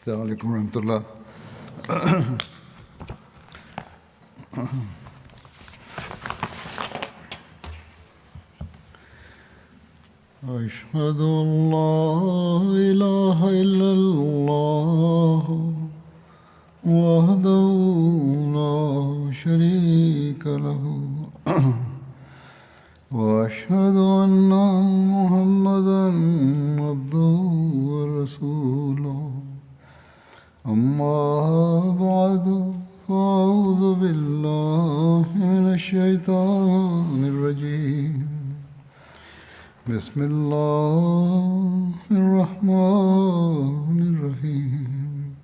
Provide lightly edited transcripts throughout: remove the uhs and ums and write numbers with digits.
السلام عليكم ورحمة الله. أشهد أن لا إله إلا الله وحده لا شريك له وأشهد أن محمدا عبده ورسوله أما بعد فأعوذ بالله من الشيطان الرجيم بسم الله الرحمن الرحيم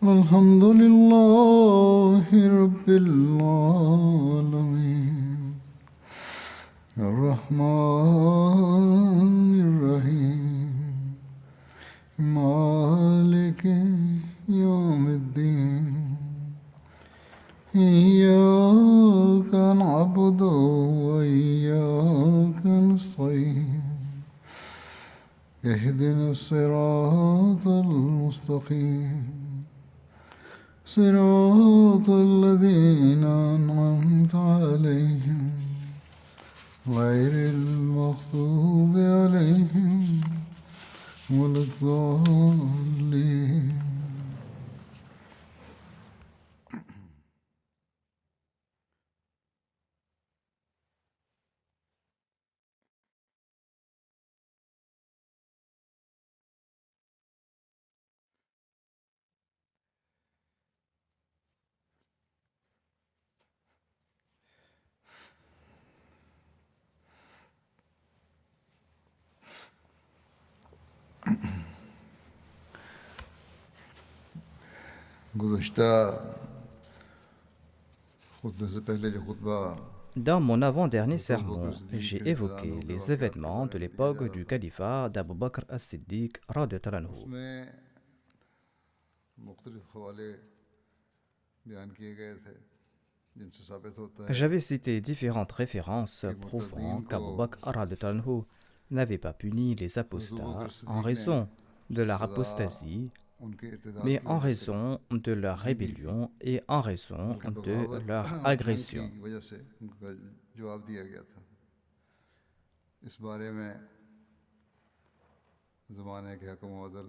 الحمد لله رب العالمين الرحمن الرحيم مالك يوم الدين إياك نعبد وإياك نستعين اهدنا الصراط المستقيم صراط الذين أنعمت عليهم غير المغضوب عليهم ولا الضالين. गुज़श्ता खुतबे से पहले जो खुतबा Dans mon avant-dernier sermon, j'ai évoqué les événements de l'époque du califat d'Abu Bakr as-Siddiq radhiyallahu anhu. उसमें मुख्तलिफ हवाले बयान किए गए थे जिनसे साबित होता है J'avais cité différentes références prouvant qu'Abu Bakr radhiyallahu anhu n'avait pas puni les apostats en raison de leur apostasie, उनके इर्तिदाद mais की en वजह से raison de leur rébellion et en raison de leur agression. की वजह से उनका जवाब दिया गया था. इस बारे में ज़माने के हकम अदल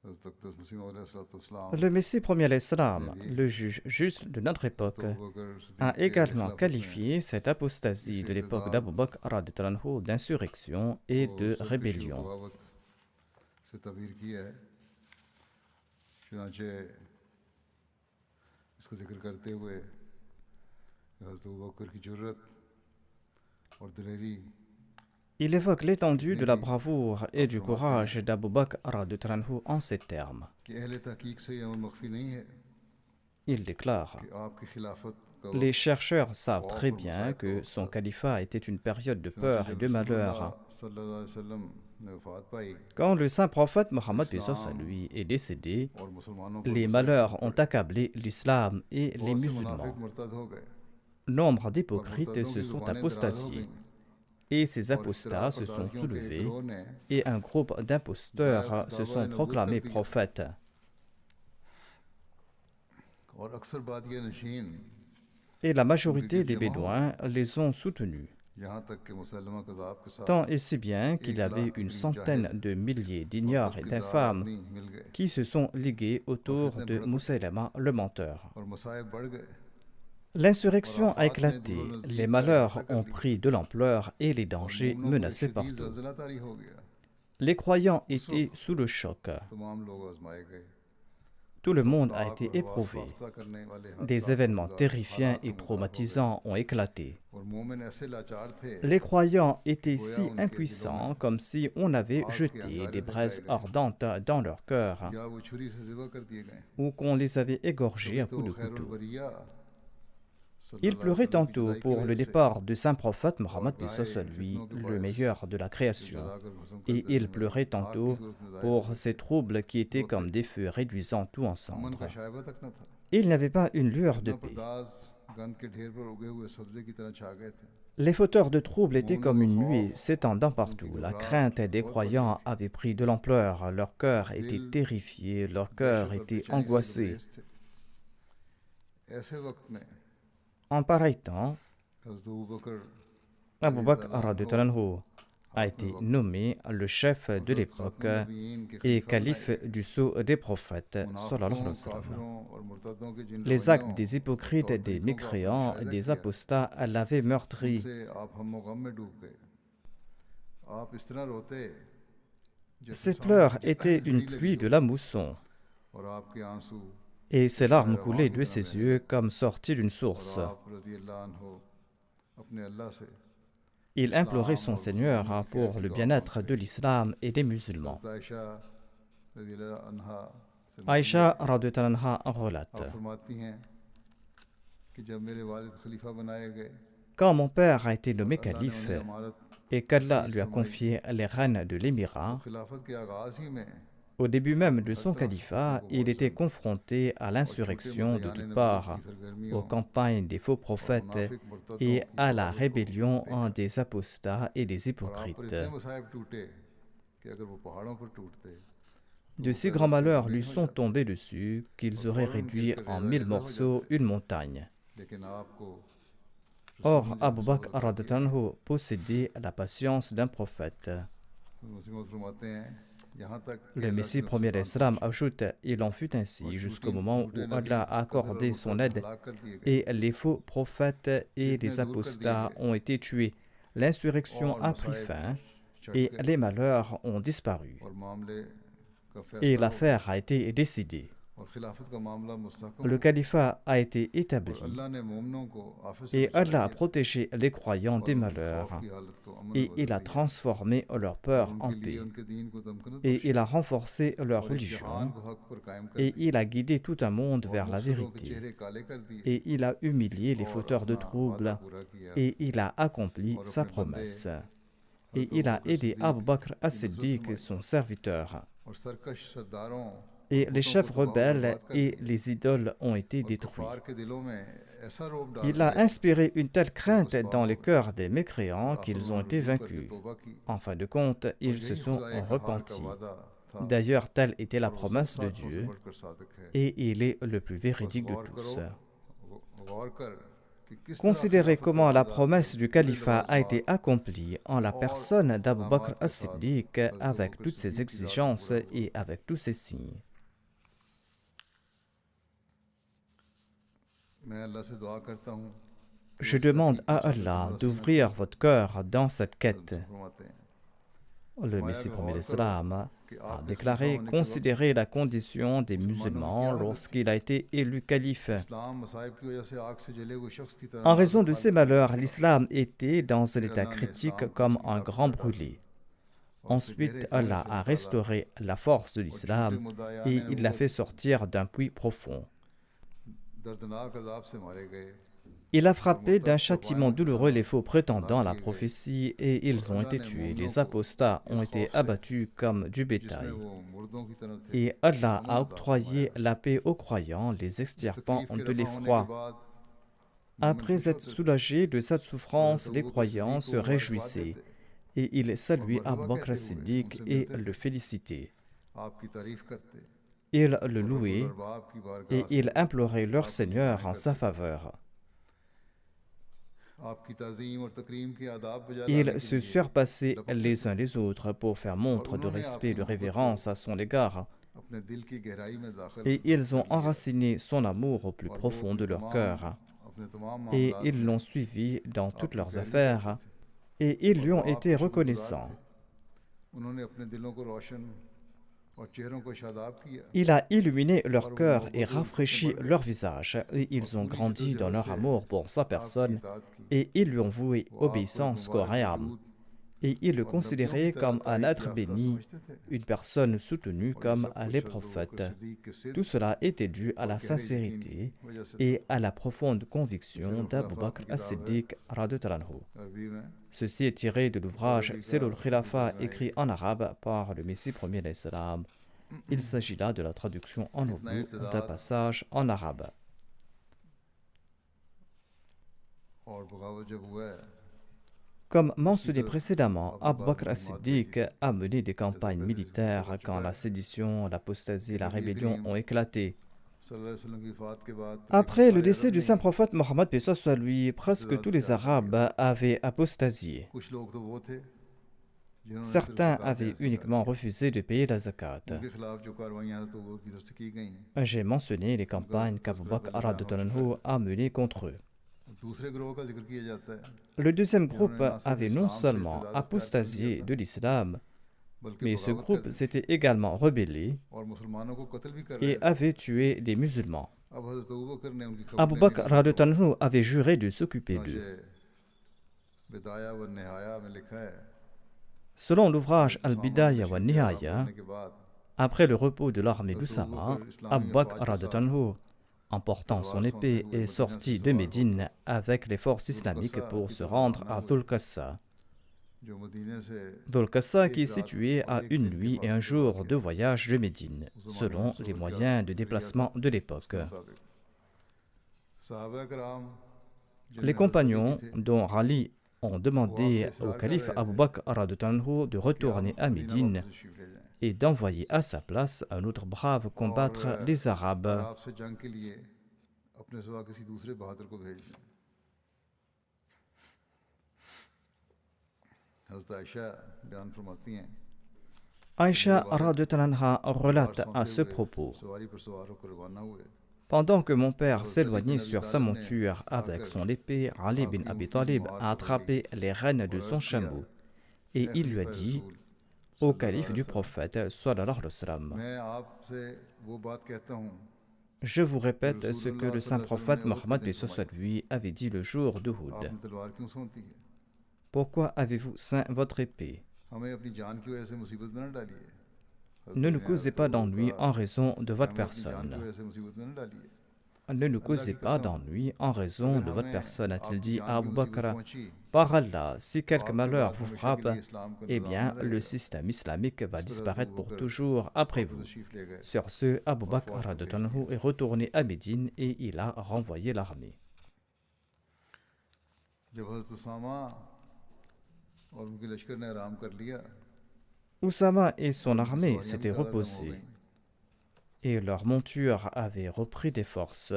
हज़रत अक़दस मसीह मौद अलैहिस्सलाम Le Messie premier l'Islam, le juge juste de notre époque, a également qualifié cette apostasie de l'époque d'Abu Bakr radhiyallahu anhu d'insurrection et de rébellion. से तबीर किया है. चुनांचे इसको जिक्र करते हुए हज़रत अबू बकर की जुर्रत और दिलेरी Il évoque l'étendue de la bravoure et du courage d'Abu Bakr radhiyallahu anhu en ces termes. कि अहले तहकीक से ये अमर मख्फी नहीं है Il déclare: कि आपकी खिलाफत का les chercheurs savent très bien que son califat était une période de peur et de malheur. सल्लल्लाहु अलैहि वसल्लम ने वफात पाई Quand le saint prophète Mohammed lui est décédé, और मुसलमानों पर les malheurs ont accablé l'islam et les बहुत से musulmans. मुनाफिक मुर्तद हो गए Nombre d'hypocrites se sont apostasiés, et ces apostats se sont soulevés, et un groupe d'imposteurs se sont proclamés prophètes. और अक्सर बात ये नशीन Et la majorité des Bédouins les ont soutenus, यहाँ तक कि मुसलमा कज़ाब के साथ tant et si bien qu'il y avait une centaine de milliers d'ignares et d'infâmes नहीं मिल गए qui se sont ligués autour de Moussaïlama le menteur. और मसाइब बढ़ गए. L'insurrection a éclaté, les malheurs ont pris de l'ampleur et les dangers मोमिनों को menaçaient शदीद partout. ज़लज़ला तारी हो गया. Les croyants étaient sous le choc. तमाम लोग आज़माए गए. Tout le monde a été éprouvé. वास्ता करने वाले Des événements terrifiants et traumatisants ont éclaté. और मोमिन ऐसे लाचार थे Les croyants étaient si impuissants comme si on avait jeté des braises ardentes dans leur cœur या वो छुरी से ज़िबा कर दिए गए. ou qu'on les avait égorgés à तो coups de खैरुल couteau. बरिया Ils pleuraient tantôt pour le départ du saint prophète Mohammed lui, le meilleur de la création, et ils pleuraient tantôt pour ces troubles qui étaient comme des feux réduisant tout en cendres. मन का शायबा तक न था. Il n'avait pas une lueur de paix. दास गंद के ढेर पर उगे हुए सब्जे की तरह छा गए थे. Les fauteurs de troubles étaient comme une nuée s'étendant partout. La crainte des croyants avait pris de l'ampleur. Leur cœur était terrifié, leur cœur était angoissé. En pareil temps, Abu Bakr radhiyallahu anhu a été nommé le chef de l'époque et calife du sceau des prophètes. Sallallahu alayhi wa sallam. Les actes des hypocrites et des mécréants, des apostats, l'avaient meurtri. Ses pleurs étaient une pluie de la mousson, et ses larmes coulaient de ses yeux comme sorties d'une source. Il implorait son Seigneur pour le bien-être de l'islam et des musulmans. Aïcha radhiyallahu anha relate: Quand mon père a été nommé calife et qu'Allah lui a confié les rênes de l'émirat, au début même de son califat, il était confronté à l'insurrection de toutes parts, aux campagnes des faux prophètes et à la rébellion des apostats et des hypocrites. De si grands malheurs lui sont tombés dessus qu'ils auraient réduit en 1000 morceaux une montagne. Or, Abu Bakr radhiyallahu anhu possédait la patience d'un prophète. Le Messie premier d'Islam ajoute: Il en fut ainsi jusqu'au moment où Allah a accordé son aide et les faux prophètes et les apostats ont été tués. L'insurrection a pris fin et les malheurs ont disparu. Et l'affaire a été décidée. Le califat a été établi et Allah a protégé les croyants des malheurs et il a transformé leur peur en paix et il a renforcé leur religion et il a guidé tout un monde vers la vérité et il a humilié les fauteurs de troubles et il a accompli sa promesse et il a aidé Abu Bakr as-Siddiq, son serviteur. Et les chefs rebelles et les idoles ont été détruits. Il a inspiré une telle crainte dans les cœurs des mécréants qu'ils ont été vaincus. En fin de compte, ils se sont repentis. D'ailleurs, telle était la promesse de Dieu, et il est le plus véridique de tous. Considérez comment la promesse du califat a été accomplie en la personne d'Abu Bakr as-Siddiq avec toutes ses exigences et avec tous ses signes. Je demande à Allah d'ouvrir votre cœur dans cette quête. Le Messie premier d'Islam a déclaré: Considérez la condition des musulmans lorsqu'il a été élu calife. En raison de ces malheurs, l'islam était dans un état critique comme un grand brûlé. Ensuite, Allah a restauré la force de l'islam et il l'a fait sortir d'un puits profond. Il a frappé d'un châtiment douloureux les faux prétendants à la prophétie et ils ont été tués. Les apostats ont été abattus comme du bétail. Et Allah a octroyé la paix aux croyants, les extirpant de l'effroi. Après être soulagés de cette souffrance, les croyants se réjouissaient et ils saluaient Abu Bakr as-Siddiq et le félicitaient. Ils le louaient et ils imploraient leur Seigneur en sa faveur. Ils se surpassaient les uns les autres pour faire montre de respect et de révérence à son égard. Et ils ont enraciné son amour au plus profond de leur cœur. Et ils l'ont suivi dans toutes leurs affaires. Et ils lui ont été reconnaissants. Il a illuminé leur cœur et rafraîchi leur visage, et ils ont grandi dans leur amour pour sa personne, et ils lui ont voué obéissance corps et âme. Et ils le considéraient comme un être béni, une personne soutenue comme les prophètes. Tout cela était dû à la sincérité et à la profonde conviction d'Abu Bakr as-Siddiq radhiyallahu anhu. Ceci est tiré de l'ouvrage Silul Khilafa écrit en arabe par le Messie premier d'Islam. Il s'agit là de la traduction en ourdou d'un passage en arabe. Comme mentionné précédemment, Abu Bakr as-Siddiq a mené des campagnes militaires quand la sédition, l'apostasie et la rébellion ont éclaté. Après le décès du saint prophète Mohammed, paix soit lui, presque tous les Arabes avaient apostasié. Certains avaient uniquement refusé de payer la zakat. J'ai mentionné les campagnes qu'Abu Bakr a menées contre eux. Le deuxième groupe avait non seulement apostasié de l'islam, mais ce groupe s'était également rebellé et avait tué des musulmans. Abu Bakr avait juré de s'occuper d'eux. Selon l'ouvrage Al-Bidaya wa Nihaya, après le repos de l'armée d'Usama, Abu Bakr en portant son épée, est sorti de Médine avec les forces islamiques pour se rendre à Dhul Qassa. Dhul Qassa qui est situé à une nuit et un jour de voyage de Médine, selon les moyens de déplacement de l'époque. Les compagnons, dont Ali, ont demandé au calife Abu Bakr de retourner à Médine et d'envoyer à sa place un autre brave combattre les Arabes. Aïcha relate à ce propos: pendant que mon père s'éloignait sur sa monture avec son épée, Ali bin Abi Talib a attrapé les rênes de son chameau et il lui a dit: au calife du prophète, sallallahu alayhi wa sallam, je vous répète ce que le saint prophète Mohammed lui avait dit le jour d'Uhud. Pourquoi avez-vous ceint votre épée? Ne nous causez pas d'ennui en raison de votre personne. Ne nous causez pas d'ennui en raison de votre personne, a-t-il dit à Abu Bakr. Par Allah, si quelque malheur vous frappe, eh bien, le système islamique va disparaître pour toujours après vous. Sur ce, Abu Bakr est retourné à Médine et il a renvoyé l'armée. Oussama et son armée s'étaient reposés et leur monture avait repris des forces.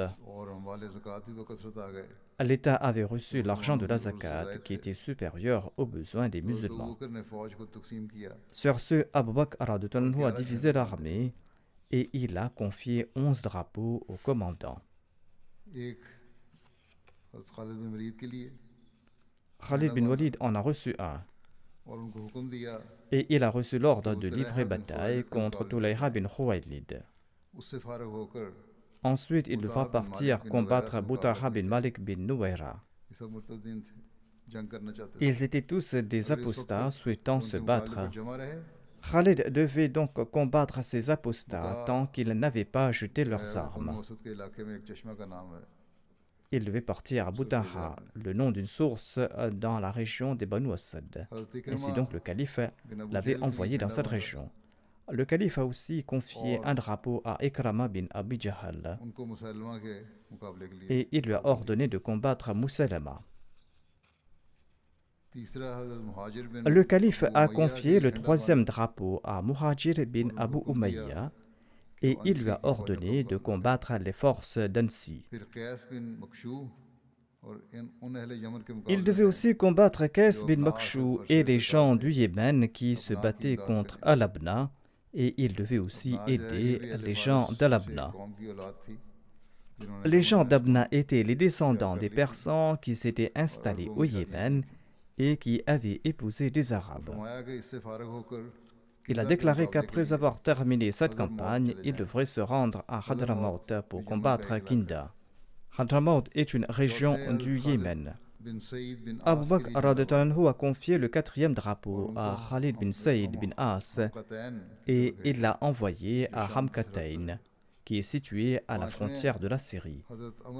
L'État avait reçu l'argent de la zakat qui était supérieur aux besoins des musulmans. Sur ce, Abu Bakr a divisé l'armée et il a confié 11 drapeaux au commandant. Khalid bin Walid en a reçu un. Et il a reçu l'ordre de livrer bataille contre Tulayha bin Khuwaylid. Ensuite, il devra partir combattre Butaha bin Malik bin Nuwayra. Ils étaient tous des apostats souhaitant se battre. Khalid devait donc combattre ces apostats tant qu'ils n'avaient pas jeté leurs armes. Il devait partir à Butaha, le nom d'une source dans la région des Banu Asad. Ainsi donc le calife l'avait envoyé dans cette région. Le calife a aussi confié un drapeau à Ikrama bin Abi Jahal et il lui a ordonné de combattre Musalama. Le calife a confié le troisième drapeau à Muhajir bin Abu Umayya et il lui a ordonné de combattre les forces d'Ansi. Il devait aussi combattre Qais bin Makshou et les gens du Yémen qui se battaient contre Al-Abna, et il devait aussi aider les gens d'Al-Abna. Les gens d'Abna étaient les descendants des Persans qui s'étaient installés au Yémen et qui avaient épousé des Arabes. Il a déclaré qu'après avoir terminé cette campagne, il devrait se rendre à Hadramaut pour combattre Kinda. Hadramaut est une région du Yémen. Abu Bakr a confié le quatrième drapeau à Khalid bin Saïd bin As et il l'a envoyé à Hamkatain, qui est situé à la frontière de la Syrie.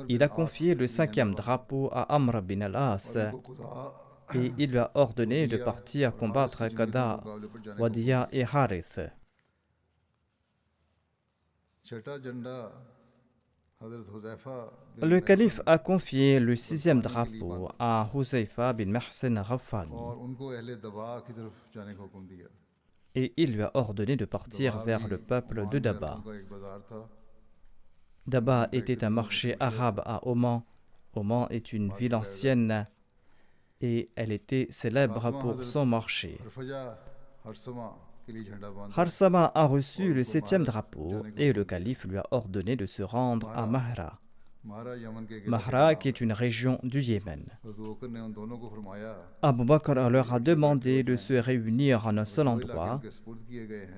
Il a confié le cinquième drapeau à Amr bin al-As et il lui a ordonné de partir combattre Qada, Wadiya et Harith. Le calife a confié le sixième drapeau à Huzaifa bin Mahsen Ghaffani et il lui a ordonné de partir vers le peuple de Daba. Daba était un marché arabe à Oman. Oman est une ville ancienne et elle était célèbre pour son marché. Harsama a reçu le septième drapeau et le calife lui a ordonné de se rendre à Mahra. Mahra, qui est une région du Yémen. Abu Bakr leur a demandé de se réunir en un seul endroit,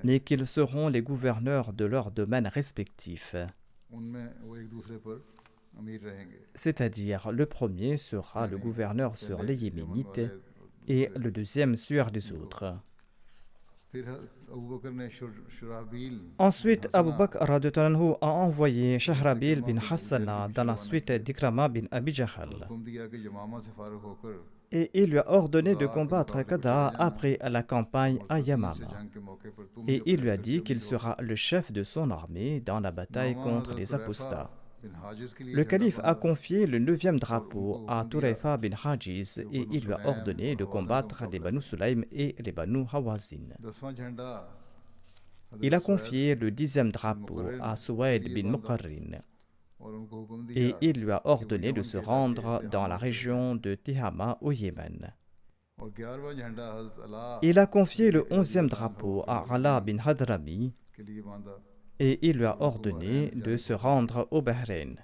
mais qu'ils seront les gouverneurs de leurs domaines respectifs. C'est-à-dire, le premier sera le gouverneur sur les Yéménites et le deuxième sur les autres. Ensuite, Abu Bakr a envoyé Shahrabil bin Hassana dans la suite d'Ikrama bin Abi Jahl. Et il lui a ordonné de combattre Qada après la campagne à Yamama. Et il lui a dit qu'il sera le chef de son armée dans la bataille contre les apostats. Le calife a confié le neuvième drapeau à Turayfa bin Hajiz et il lui a ordonné de combattre les Banu Sulaym et les Banu Hawazin. Il a confié le dixième drapeau à Suwaid bin Muqarrin et il lui a ordonné de se rendre dans la région de Tihama au Yémen. Il a confié le onzième drapeau à Ala bin Hadrami et il lui a ordonné de se rendre au Bahreïn.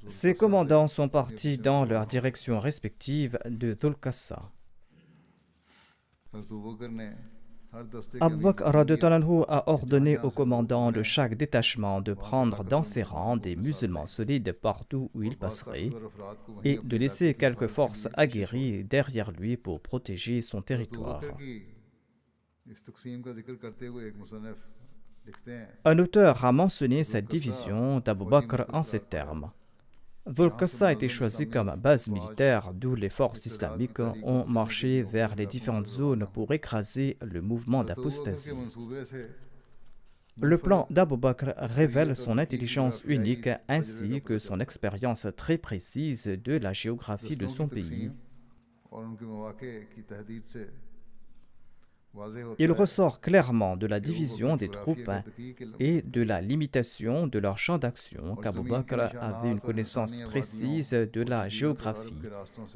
Ces commandants sont partis dans leurs directions respectives de Dhul Qassa. Abu Bakr a ordonné aux commandants de chaque détachement de prendre dans ses rangs des musulmans solides partout où il passerait et de laisser quelques forces aguerries derrière lui pour protéger son territoire. Un auteur a mentionné cette division d'Abu Bakr en ces termes. Dhul Qassa a été choisi comme base militaire d'où les forces islamiques ont marché vers les différentes zones pour écraser le mouvement d'apostasie. Le plan d'Abu Bakr révèle son intelligence unique ainsi que son expérience très précise de la géographie de son pays. Il ressort clairement de la division des troupes et de la limitation de leur champ d'action qu'Abu Bakr avait une connaissance précise de la géographie,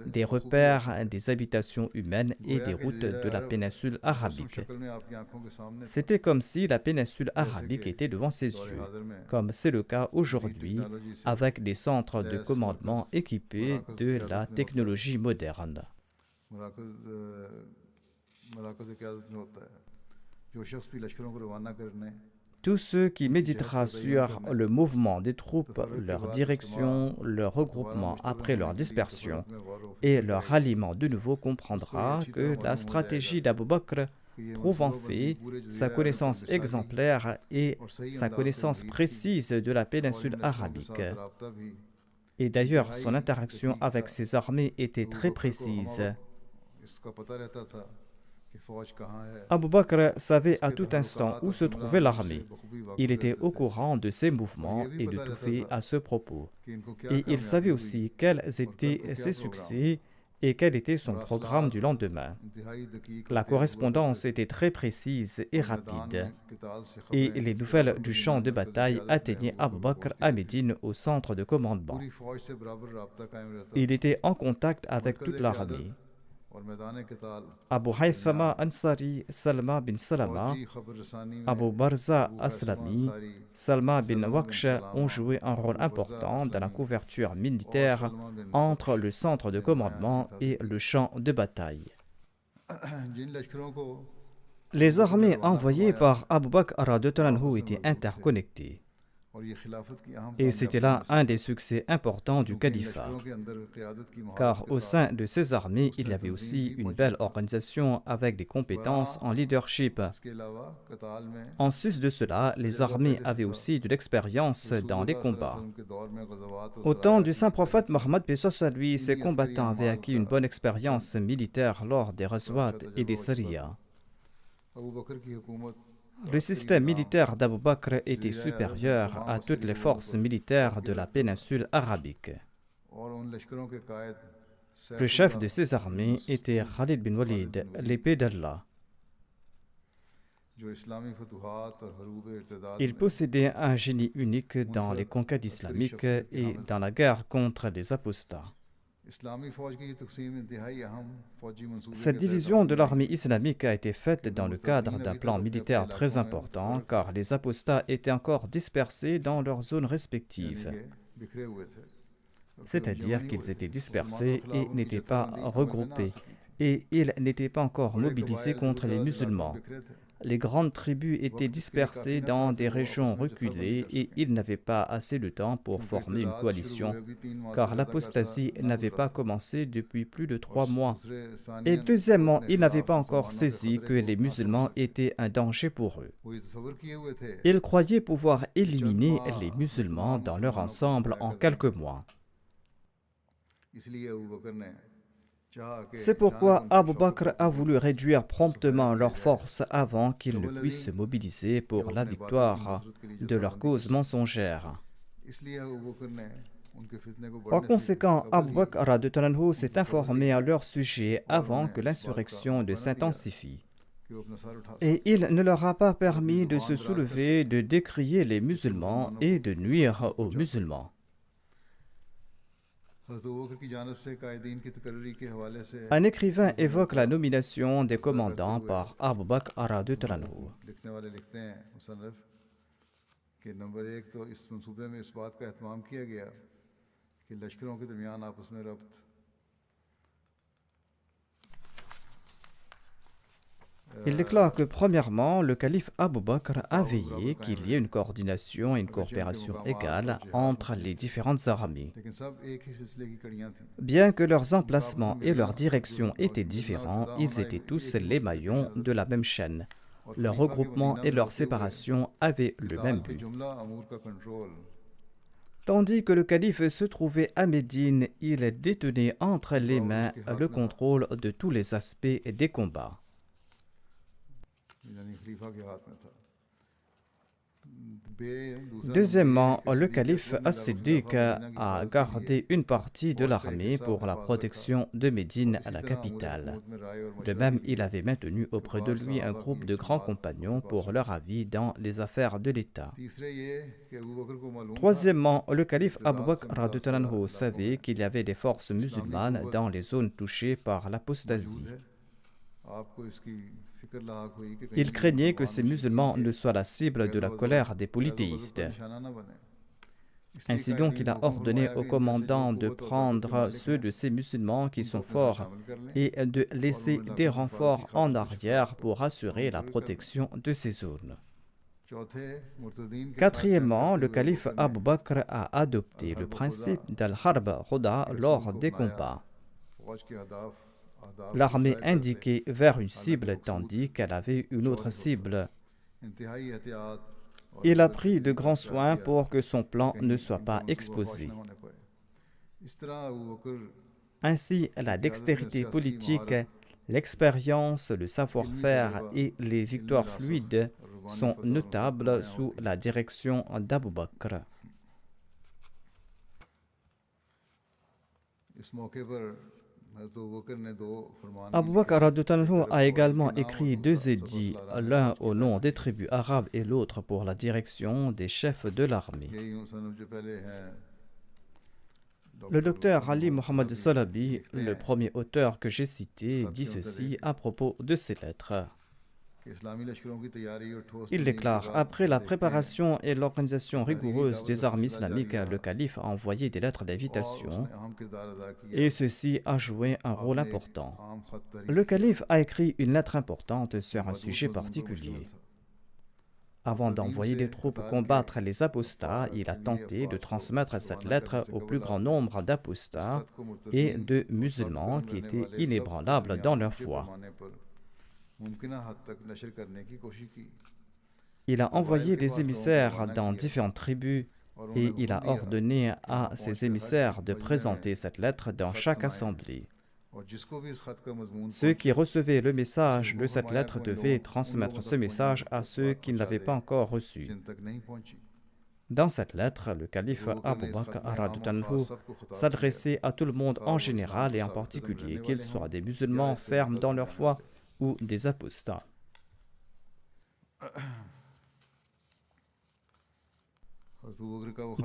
des repères, des habitations humaines et des routes de la péninsule arabique. C'était comme si la péninsule arabique était devant ses yeux, comme c'est le cas aujourd'hui avec des centres de commandement équipés de la technologie moderne. Tout ce qui méditera sur le mouvement des troupes, leur direction, leur regroupement après leur dispersion et leur ralliement de nouveau comprendra que la stratégie d'Abu Bakr prouve en fait sa connaissance exemplaire et sa connaissance précise de la péninsule arabique. Et d'ailleurs, son interaction avec ses armées était très précise. Abu Bakr savait à tout instant où se trouvait l'armée. Il était au courant de ses mouvements et de tout fait à ce propos. Et il savait aussi quels étaient ses succès et quel était son programme du lendemain. La correspondance était très précise et rapide. Et les nouvelles du champ de bataille atteignaient Abu Bakr à Médine au centre de commandement. Il était en contact avec toute l'armée. Abu Haythama Ansari, Salma bin Salama, Abu Barza Aslami, Salma bin Waqsh ont joué un rôle important dans la couverture militaire entre le centre de commandement et le champ de bataille. Les armées envoyées par Abu Bakr étaient interconnectées. Et c'était là un des succès importants du califat. Car au sein de ces armées, il y avait aussi une belle organisation avec des compétences en leadership. En sus de cela, les armées avaient aussi de l'expérience dans les combats. Au temps du saint prophète Mohammed, paix soit sur lui, ces combattants avaient acquis une bonne expérience militaire lors des Ghazwat et des Sariyas. Le système militaire d'Abu Bakr était supérieur à toutes les forces militaires de la péninsule arabique. Le chef de ces armées était Khalid bin Walid, l'épée d'Allah. Il possédait un génie unique dans les conquêtes islamiques et dans la guerre contre les apostats. Cette division de l'armée islamique a été faite dans le cadre d'un plan militaire très important car les apostats étaient encore dispersés dans leurs zones respectives. C'est-à-dire qu'ils étaient dispersés et n'étaient pas regroupés et ils n'étaient pas encore mobilisés contre les musulmans. Les grandes tribus étaient dispersées dans des régions reculées et ils n'avaient pas assez de temps pour former une coalition, car l'apostasie n'avait pas commencé depuis plus de 3 mois. Et deuxièmement, ils n'avaient pas encore saisi que les musulmans étaient un danger pour eux. Ils croyaient pouvoir éliminer les musulmans dans leur ensemble en quelques mois. C'est pourquoi Abu Bakr a voulu réduire promptement leurs forces avant qu'ils ne puissent se mobiliser pour la victoire de leur cause mensongère. Par conséquent, Abu Bakr s'est informé à leur sujet avant que l'insurrection ne s'intensifie. Et il ne leur a pas permis de se soulever, de décrier les musulmans et de nuire aux musulmans. Un écrivain évoque la nomination des commandants par Abu Bakr radhiyallahu anhu. Il déclare que premièrement, le calife Abu Bakr a veillé qu'il y ait une coordination et une coopération égale entre les différentes armées. Bien que leurs emplacements et leur direction étaient différents, ils étaient tous les maillons de la même chaîne. Leur regroupement et leur séparation avaient le même but. Tandis que le calife se trouvait à Médine, il détenait entre les mains le contrôle de tous les aspects des combats. Deuxièmement, le calife As-Siddiq a gardé une partie de l'armée pour la protection de Médine, la capitale. De même, il avait maintenu auprès de lui un groupe de grands compagnons pour leur avis dans les affaires de l'État. Troisièmement, le calife Abu Bakr radhiyallahu anhu savait qu'il y avait des forces musulmanes dans les zones touchées par l'apostasie. Il craignait que ces musulmans ne soient la cible de la colère des polythéistes. Ainsi donc, il a ordonné aux commandants de prendre ceux de ces musulmans qui sont forts et de laisser des renforts en arrière pour assurer la protection de ces zones. Quatrièmement, le calife Abu Bakr a adopté le principe d'al-Harb Roda lors des combats. L'armée indiquait vers une cible tandis qu'elle avait une autre cible. Il a pris de grands soins pour que son plan ne soit pas exposé. Ainsi, la dextérité politique, l'expérience, le savoir-faire et les victoires fluides sont notables sous la direction d'Abu Bakr. Abu Bakr radhiyallahu anhu a également écrit 2 édits, l'un au nom des tribus arabes et l'autre pour la direction des chefs de l'armée. Le docteur Ali Mohammed Salabi, le premier auteur que j'ai cité, dit ceci à propos de ces lettres. Il déclare: après la préparation et l'organisation rigoureuse des armées islamiques, le calife a envoyé des lettres d'invitation et ceci a joué un rôle important. Le calife a écrit une lettre importante sur un sujet particulier. Avant d'envoyer des troupes combattre les apostats, il a tenté de transmettre cette lettre au plus grand nombre d'apostats et de musulmans qui étaient inébranlables dans leur foi. Il a envoyé des émissaires dans différentes tribus et il a ordonné à ces émissaires de présenter cette lettre dans chaque assemblée. Ceux qui recevaient le message de cette lettre devaient transmettre ce message à ceux qui ne l'avaient pas encore reçu. Dans cette lettre, le calife Abu Bakr radhiyallahu anhu s'adressait à tout le monde en général et en particulier, qu'ils soient des musulmans fermes dans leur foi ou des apostats.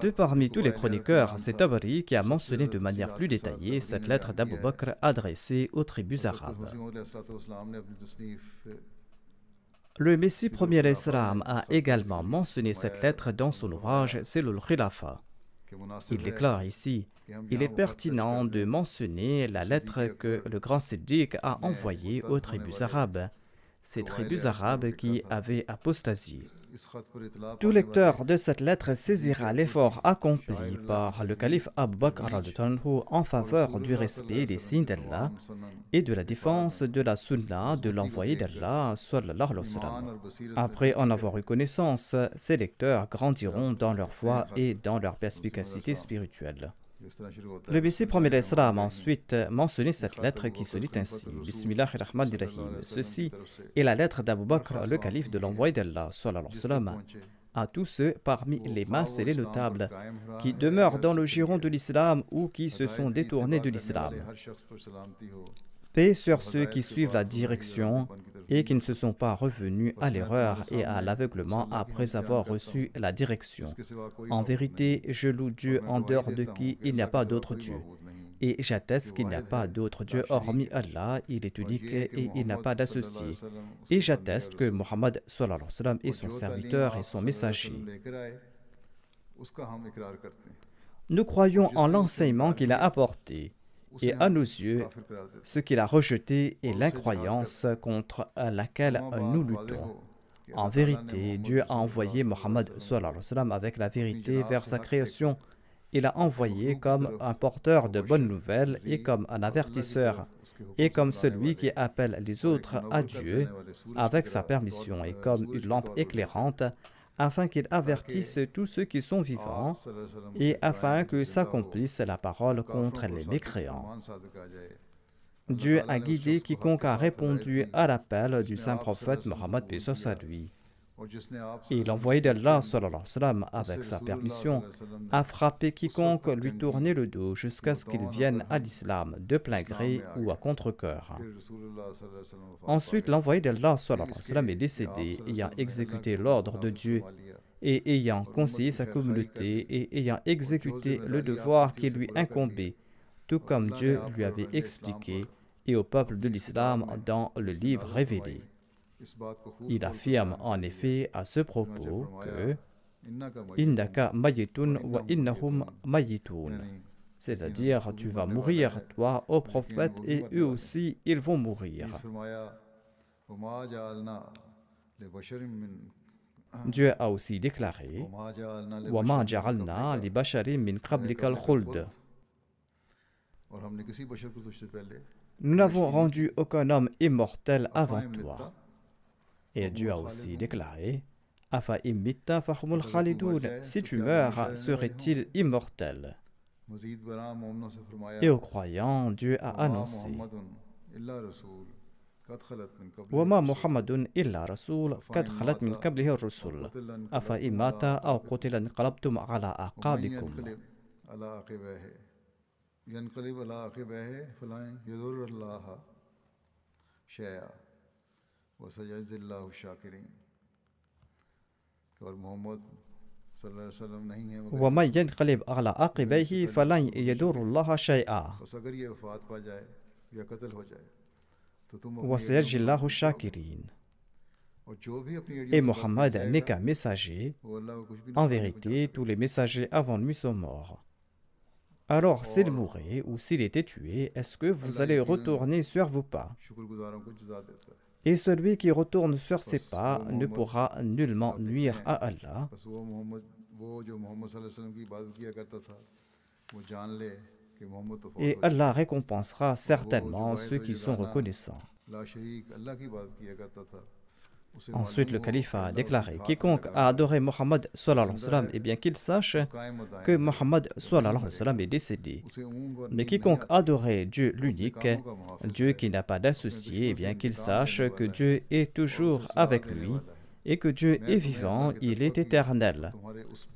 De parmi tous les chroniqueurs, c'est Tabari qui a mentionné de manière plus détaillée cette lettre d'Abu Bakr adressée aux tribus arabes. Le Messie premier alayhi salam a également mentionné cette lettre dans son ouvrage Silul Khilafa. Il déclare ici: il est pertinent de mentionner la lettre que le grand Siddiq a envoyée aux tribus arabes, ces tribus arabes qui avaient apostasié. Tout lecteur de cette lettre saisira l'effort accompli par le calife Abu Bakr en faveur du respect des signes d'Allah et de la défense de la sunna de l'envoyé d'Allah sallallahu alayhi wa sallam. Après en avoir eu connaissance, ces lecteurs grandiront dans leur foi et dans leur perspicacité spirituelle. Le Messie premier a ensuite mentionné cette lettre qui se lit ainsi: Bismillahirrahmanirrahim. Ceci est la lettre d'Abu Bakr, le calife de l'envoyé d'Allah, sallallahu alayhi wa sallam, à tous ceux parmi les masses et les notables qui demeurent dans le giron de l'islam ou qui se sont détournés de l'islam. Paix sur ceux qui suivent la direction et qui ne se sont pas revenus à l'erreur et à l'aveuglement après avoir reçu la direction. En vérité, je loue Dieu en dehors de qui il n'y a pas d'autre Dieu. Et j'atteste qu'il n'y a pas d'autre Dieu hormis Allah, il est unique et il n'a pas d'associé. Et j'atteste que Muhammad sallallahu alayhi wa sallam est son serviteur et son messager. Nous croyons en l'enseignement qu'il a apporté. Et à nos yeux, ce qu'il a rejeté est l'incroyance contre laquelle nous luttons. En vérité, Dieu a envoyé Muhammad sallallahu alayhi wa sallam avec la vérité vers sa création. Il l'a envoyé comme un porteur de bonnes nouvelles et comme un avertisseur, et comme celui qui appelle les autres à Dieu avec sa permission, et comme une lampe éclairante, afin qu'il avertisse tous ceux qui sont vivants et afin que s'accomplisse la parole contre les mécréants. Dieu a guidé quiconque a répondu à l'appel du saint prophète Mohammed paix soit lui. Et l'envoyé d'Allah sallallahu alayhi wa sallam, avec sa permission, a frappé quiconque lui tournait le dos jusqu'à ce qu'il vienne à l'islam de plein gré ou à contre-cœur. Ensuite, l'envoyé d'Allah sallallahu alayhi wa sallam est décédé, ayant exécuté l'ordre de Dieu et ayant conseillé sa communauté et ayant exécuté le devoir qui lui incombait, tout comme Dieu lui avait expliqué, et au peuple de l'islam dans le livre révélé. Il affirme en effet à ce propos que Innaka mayitun wa innahum mayitun, c'est-à-dire tu vas mourir toi ô prophète et eux aussi ils vont mourir. Dieu a aussi déclaré wa ma ja'alna li basharin min qablikal khuld. Nous n'avons rendu aucun homme immortel avant toi. Et Dieu a aussi déclaré Afa immitta fahumul khalidun, si tu meurs, serait-il immortel? Et aux croyants, Dieu a annoncé Wama Muhammadun illa rasul kad khalat min qablihi ar-rusul afa imata aw qutila inqalabtum ala aqabikum. ينقلب على عقبيه فلن يضر الله شيئا وسيجزي الله الشاكرين. ومن ينقلب على عقبيه فلن يضر الله شيئا وسيجزي الله الشاكرين. Et Mohammed n'est qu'un messager. En vérité, tous les messagers avant lui sont morts. Alors, s'il mourait ou s'il était tué, est-ce que vous allez retourner sur vos pas? Et celui qui retourne sur ses pas ne pourra nullement nuire à Allah. Et Allah récompensera certainement ceux qui sont reconnaissants. Ensuite, le calife a déclaré: quiconque a adoré Mohammed sallallahu alayhi wa sallam, eh bien qu'il sache que Mohammed sallallahu alayhi wa sallam est décédé. Mais quiconque adorait Dieu l'unique, Dieu qui n'a pas d'associé, eh bien qu'il sache que Dieu est toujours avec lui et que Dieu est vivant, il est éternel.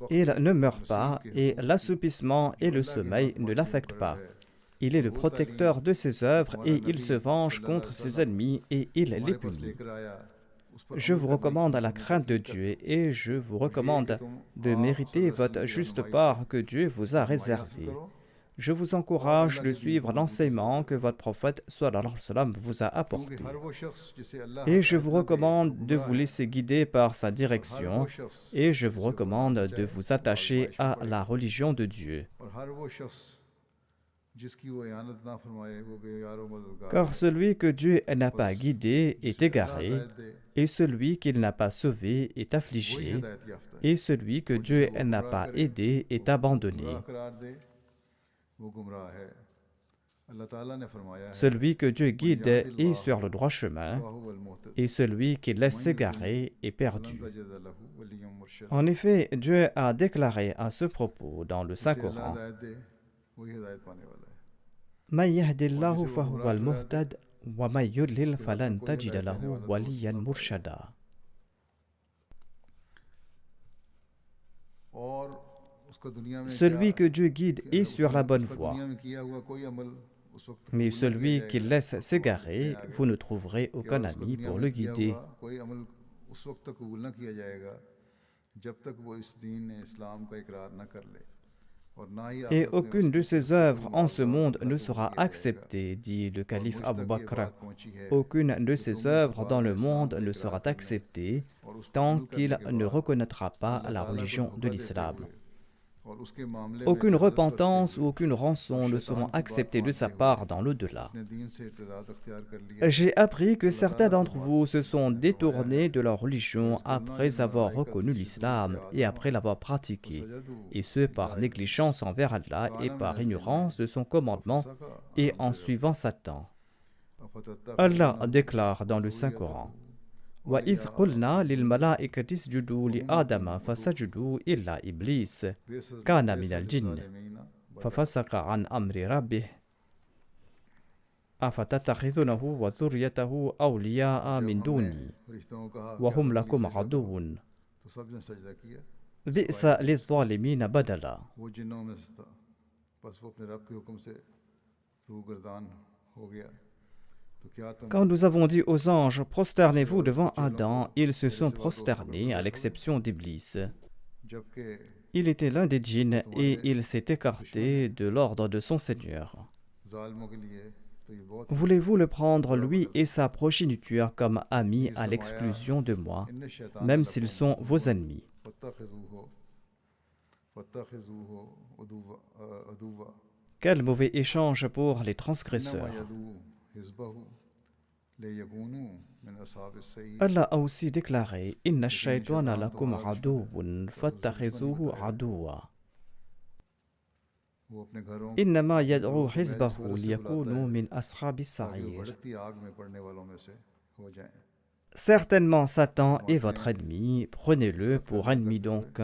Il ne meurt pas et l'assoupissement et le sommeil ne l'affectent pas. Il est le protecteur de ses œuvres et il se venge contre ses ennemis et il les punit. Je vous recommande la crainte de Dieu et je vous recommande de mériter votre juste part que Dieu vous a réservée. Je vous encourage de suivre l'enseignement que votre prophète sallallahu alayhi wa sallam vous a apporté. Et je vous recommande de vous laisser guider par sa direction et je vous recommande de vous attacher à la religion de Dieu. Car celui que Dieu n'a pas guidé est égaré, et celui qu'il n'a pas sauvé est affligé, et celui que Dieu n'a pas aidé est abandonné. Celui que Dieu guide est sur le droit chemin, et celui qui laisse s'égarer est perdu. En effet, Dieu a déclaré à ce propos dans le Saint-Coran: Man yahdillahu fahuwa al-muhtad wa man yudlil falan tajida lahu waliyan murshada. Celui que Dieu guide est sur la bonne voie. Mais celui qui laisse s'égarer, vous ne trouverez aucun ami pour le guider. Et aucune de ses œuvres en ce monde ne sera acceptée, dit le calife Abu Bakr. Aucune de ses œuvres dans le monde ne sera acceptée tant qu'il ne reconnaîtra pas la religion de l'islam. Aucune repentance ou aucune rançon ne seront acceptées de sa part dans l'au-delà. J'ai appris que certains d'entre vous se sont détournés de leur religion après avoir reconnu l'islam et après l'avoir pratiqué, et ce par négligence envers Allah et par ignorance de son commandement et en suivant Satan. Allah déclare dans le Saint-Coran: وَإِذْ قُلْنَا لِلْمَلَائِكَةِ اسْجُدُوا لِآدَمَ فَسَجَدُوا إِلَّا إِبْلِيسَ كَانَ مِنَ الْجِنِّ فَفَسَقَ عَنْ أَمْرِ رَبِّهِ أَفَتَتَّخِذُونَهُ وَذُرِّيَّتَهُ أَوْلِيَاءَ مِنْ دُونِي وَهُمْ لَكُمْ عَدُوٌّ بِئْسَ لِلظَّالِمِينَ بَدَلًا. Quand nous avons dit aux anges: prosternez-vous devant Adam, ils se sont prosternés à l'exception d'Iblis. Il était l'un des djinns et il s'est écarté de l'ordre de son Seigneur. Voulez-vous le prendre, lui et sa progéniture, comme amis à l'exclusion de moi, même s'ils sont vos ennemis? Quel mauvais échange pour les transgresseurs! Allah a aussi déclaré: Inna shaytana lakum aduwwun fattakhidhuhu aduwwa. Innama yad'u hizbahu liyakunu min ashabis sa'ir. Certainement Satan est votre ennemi, prenez-le pour ennemi donc.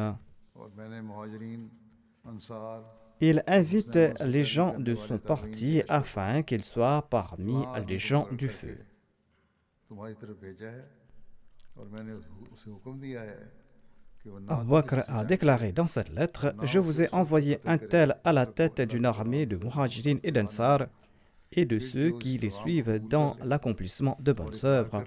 Il invite les gens de son parti afin qu'ils soient parmi les gens du feu. Abu Bakr a déclaré dans cette lettre: je vous ai envoyé un tel à la tête d'une armée de Muhajirin et d'Ansar et de ceux qui les suivent dans l'accomplissement de bonnes œuvres.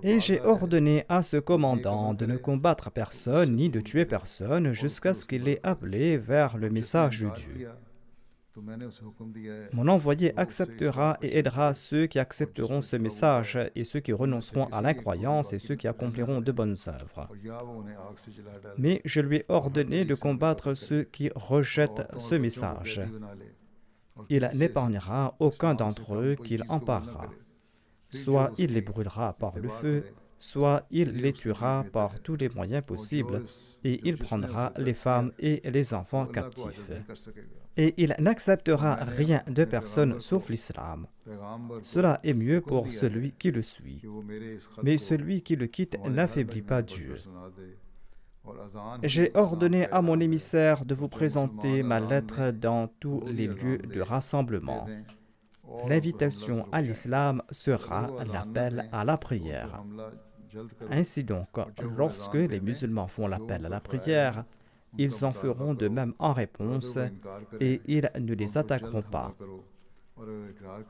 Et j'ai ordonné à ce commandant de ne combattre personne ni de tuer personne jusqu'à ce qu'il ait appelé vers le message de Dieu. Mon envoyé acceptera et aidera ceux qui accepteront ce message et ceux qui renonceront à l'incroyance et ceux qui accompliront de bonnes œuvres. Mais je lui ai ordonné de combattre ceux qui rejettent ce message. Il n'épargnera aucun d'entre eux qu'il emparera. Soit il les brûlera par le feu, soit il les tuera par tous les moyens possibles et il prendra les femmes et les enfants captifs. Et il n'acceptera rien de personne sauf l'islam. Cela est mieux pour celui qui le suit. Mais celui qui le quitte n'affaiblit pas Dieu. J'ai ordonné à mon émissaire de vous présenter ma lettre dans tous les lieux de rassemblement. L'invitation à l'islam sera l'appel à la prière. Ainsi donc, lorsque les musulmans font l'appel à la prière, ils en feront de même en réponse et ils ne les attaqueront pas.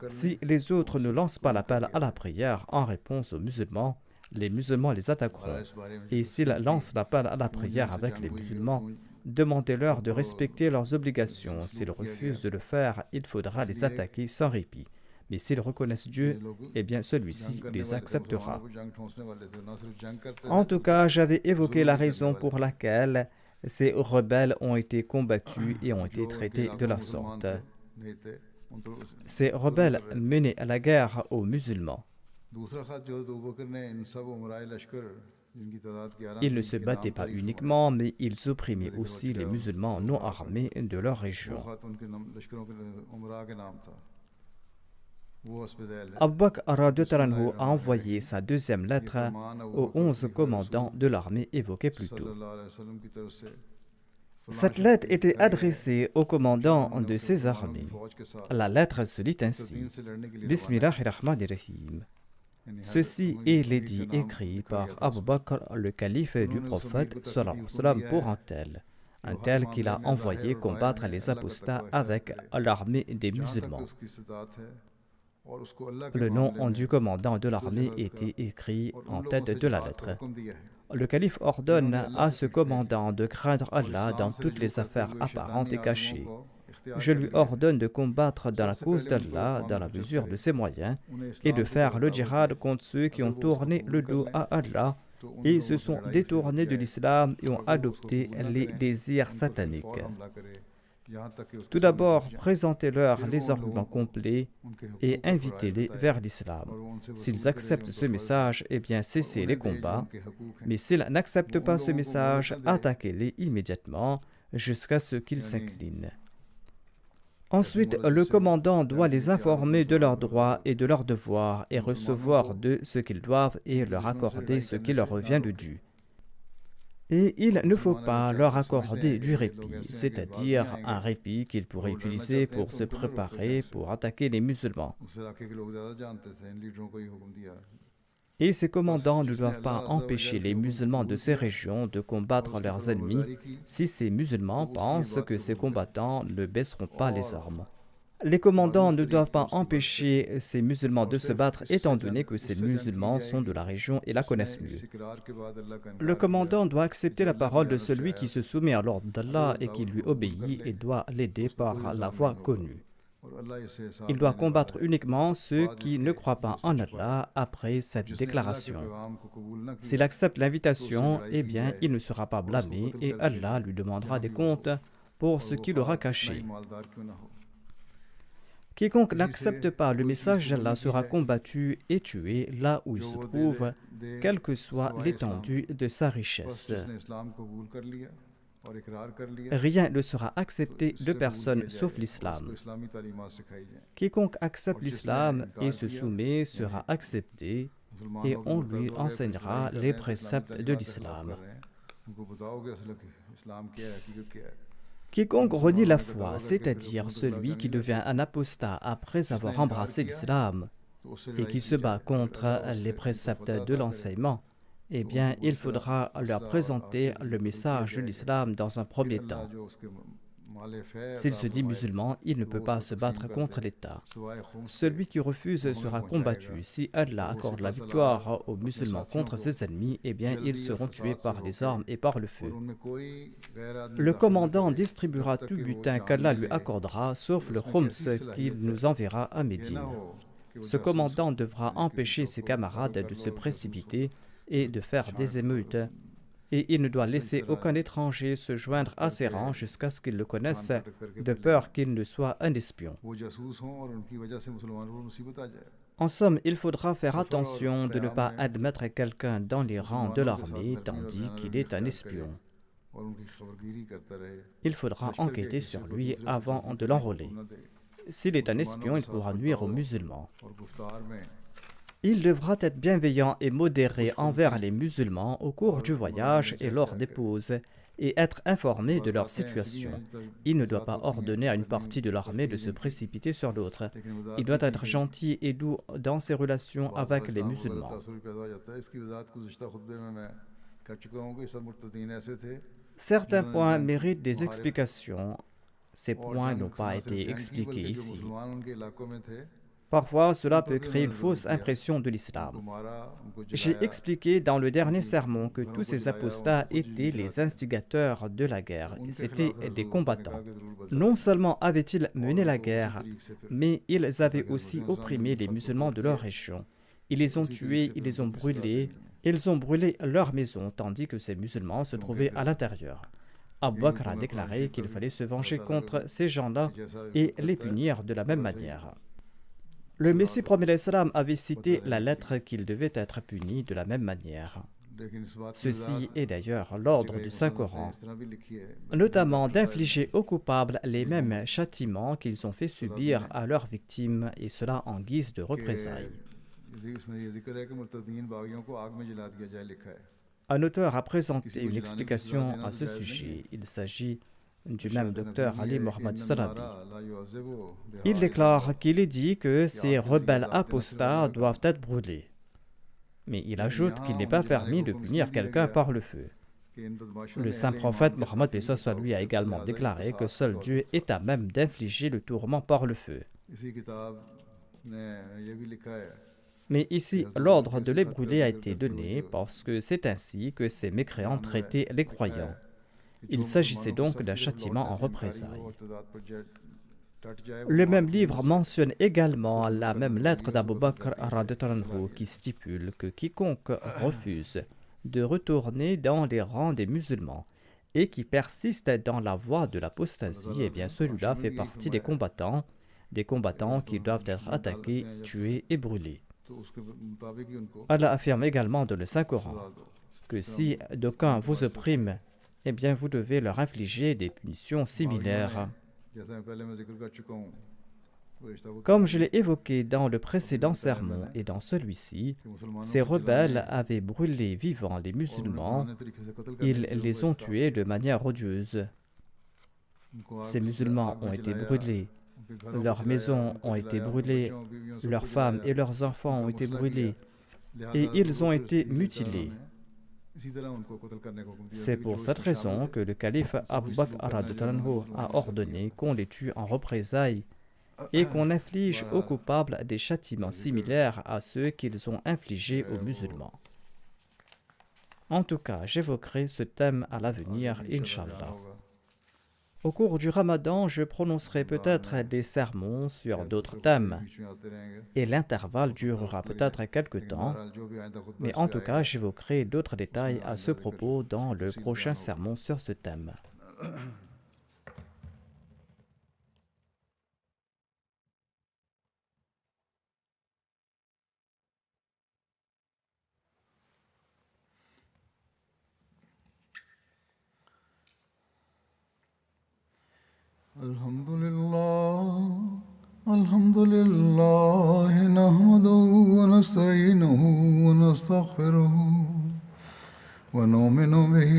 Si les autres ne lancent pas l'appel à la prière en réponse aux musulmans, les musulmans les attaqueront. Et s'ils lancent l'appel à la prière avec les musulmans, demandez-leur de respecter leurs obligations. S'ils refusent de le faire, il faudra les attaquer sans répit. Mais s'ils reconnaissent Dieu, eh bien celui-ci les acceptera. En tout cas, j'avais évoqué la raison pour laquelle ces rebelles ont été combattus et ont été traités de la sorte. Ces rebelles menaient la guerre aux musulmans. Ils ne se battaient pas uniquement, mais ils opprimaient aussi les musulmans non armés de leur région. Abu Bakr a envoyé sa deuxième lettre aux 11 commandants de l'armée évoquée plus tôt. Cette lettre était adressée aux commandants de ces armées. La lettre se lit ainsi. Bismillahirrahmanirrahim. Ceci est l'édit écrit par Abu Bakr, le calife du prophète sallam, pour un tel qu'il a envoyé combattre les apostats avec l'armée des musulmans. Le nom du commandant de l'armée était écrit en tête de la lettre. Le calife ordonne à ce commandant de craindre Allah dans toutes les affaires apparentes et cachées. Je lui ordonne de combattre dans la cause d'Allah dans la mesure de ses moyens et de faire le djihad contre ceux qui ont tourné le dos à Allah et se sont détournés de l'islam et ont adopté les désirs sataniques. Tout d'abord, présentez-leur les arguments complets et invitez-les vers l'islam. S'ils acceptent ce message, eh bien cessez les combats. Mais s'ils n'acceptent pas ce message, attaquez-les immédiatement jusqu'à ce qu'ils s'inclinent. Ensuite, le commandant doit les informer de leurs droits et de leurs devoirs et recevoir d'eux ce qu'ils doivent et leur accorder ce qui leur revient de dû. Et il ne faut pas leur accorder du répit, c'est-à-dire un répit qu'ils pourraient utiliser pour se préparer pour attaquer les musulmans. Et ces commandants ne doivent pas empêcher les musulmans de ces régions de combattre leurs ennemis si ces musulmans pensent que ces combattants ne baisseront pas les armes. Les commandants ne doivent pas empêcher ces musulmans de se battre étant donné que ces musulmans sont de la région et la connaissent mieux. Le commandant doit accepter la parole de celui qui se soumet à l'ordre d'Allah et qui lui obéit et doit l'aider par la voie connue. Il doit combattre uniquement ceux qui ne croient pas en Allah après cette déclaration. S'il accepte l'invitation, eh bien il ne sera pas blâmé et Allah lui demandera des comptes pour ce qu'il aura caché. Quiconque n'accepte pas le message d'Allah sera combattu et tué là où il se trouve, quelle que soit l'étendue de sa richesse. Rien ne sera accepté de personne sauf l'islam. Quiconque accepte l'islam et se soumet sera accepté et on lui enseignera les préceptes de l'islam. Quiconque renie la foi, c'est-à-dire celui qui devient un apostat après avoir embrassé l'islam et qui se bat contre les préceptes de l'enseignement, eh bien, il faudra leur présenter le message de l'islam dans un premier temps. S'il se dit musulman, il ne peut pas se battre contre l'État. Celui qui refuse sera combattu. Si Allah accorde la victoire aux musulmans contre ses ennemis, eh bien, ils seront tués par les armes et par le feu. Le commandant distribuera tout butin qu'Allah lui accordera, sauf le khums qu'il nous enverra à Médine. Ce commandant devra empêcher ses camarades de se précipiter et de faire des émeutes. Et il ne doit laisser aucun étranger se joindre à ses rangs jusqu'à ce qu'il le connaisse, de peur qu'il ne soit un espion. En somme, il faudra faire attention de ne pas admettre quelqu'un dans les rangs de l'armée tandis qu'il est un espion. Il faudra enquêter sur lui avant de l'enrôler. S'il est un espion, il pourra nuire aux musulmans. Il devra être bienveillant et modéré envers les musulmans au cours du voyage et lors des pauses, et être informé de leur situation. Il ne doit pas ordonner à une partie de l'armée de se précipiter sur l'autre. Il doit être gentil et doux dans ses relations avec les musulmans. Certains points méritent des explications. Ces points n'ont pas été expliqués ici. Parfois, cela peut créer une fausse impression de l'islam. J'ai expliqué dans le dernier sermon que tous ces apostats étaient les instigateurs de la guerre. C'étaient des combattants. Non seulement avaient-ils mené la guerre, mais ils avaient aussi opprimé les musulmans de leur région. Ils les ont tués, ils les ont brûlés. Ils ont brûlé leurs maisons, tandis que ces musulmans se trouvaient à l'intérieur. Abu Bakr a déclaré qu'il fallait se venger contre ces gens-là et les punir de la même manière. Le Messie promet l'Islam avait cité la lettre qu'il devait être puni de la même manière. Ceci est d'ailleurs l'ordre du Saint-Coran, notamment d'infliger aux coupables les mêmes châtiments qu'ils ont fait subir à leurs victimes, et cela en guise de représailles. Un auteur a présenté une explication à ce sujet. Il s'agit du même docteur Ali Mohammed Salabi. Il déclare qu'il est dit que ces rebelles apostats doivent être brûlés. Mais il ajoute qu'il n'est pas permis de punir quelqu'un par le feu. Le saint prophète Mohammed lui a également déclaré que seul Dieu est à même d'infliger le tourment par le feu. Mais ici, l'ordre de les brûler a été donné parce que c'est ainsi que ces mécréants traitaient les croyants. Il s'agissait donc d'un châtiment en représailles. Le même livre mentionne également la même lettre d'Abu Bakr qui stipule que quiconque refuse de retourner dans les rangs des musulmans et qui persiste dans la voie de l'apostasie, eh bien celui-là fait partie des combattants qui doivent être attaqués, tués et brûlés. Allah affirme également dans le Saint-Coran que si d'aucuns vous oppriment, eh bien vous devez leur infliger des punitions similaires. Comme je l'ai évoqué dans le précédent sermon et dans celui-ci, ces rebelles avaient brûlé vivants les musulmans, ils les ont tués de manière odieuse. Ces musulmans ont été brûlés, leurs maisons ont été brûlées, leurs femmes et leurs enfants ont été brûlés, et ils ont été mutilés. C'est pour cette raison que le calife Abu Bakr a ordonné qu'on les tue en représailles et qu'on inflige aux coupables des châtiments similaires à ceux qu'ils ont infligés aux musulmans. En tout cas, j'évoquerai ce thème à l'avenir, Inch'Allah. Au cours du Ramadan, je prononcerai peut-être des sermons sur d'autres thèmes, et l'intervalle durera peut-être quelque temps, mais en tout cas, j'évoquerai d'autres détails à ce propos dans le prochain sermon sur ce thème. الحمد لله نحمده ونستعينه ونستغفره ونؤمن به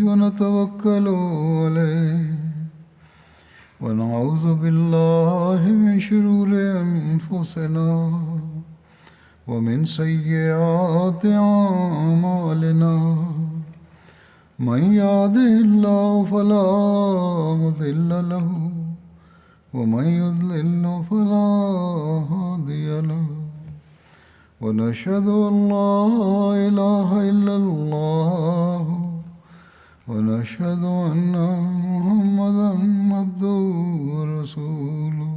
ونتوكل عليه ونعوذ بالله من شرور أنفسنا ومن سيئات أعمالنا من يهده الله فلا مضل له ومن يضلل فلا هادي له ونشهد أن لا إله إلا الله ونشهد أن محمدا عبده ورسوله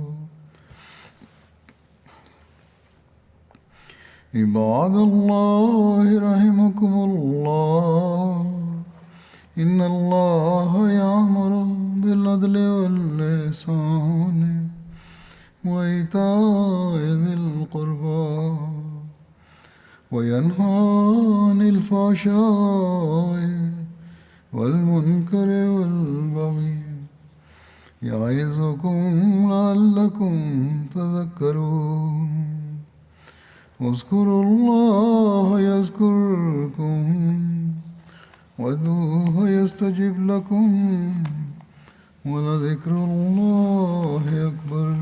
عباد الله رحمكم الله إن الله يأمر بالعدل والإحسان وإيتاء ذي القربى وينهى عن الفحشاء والمنكر والبغي يعظكم لعلكم تذكرون اذكروا الله يذكركم وادعوه يستجب لكم ولذكر الله أكبر.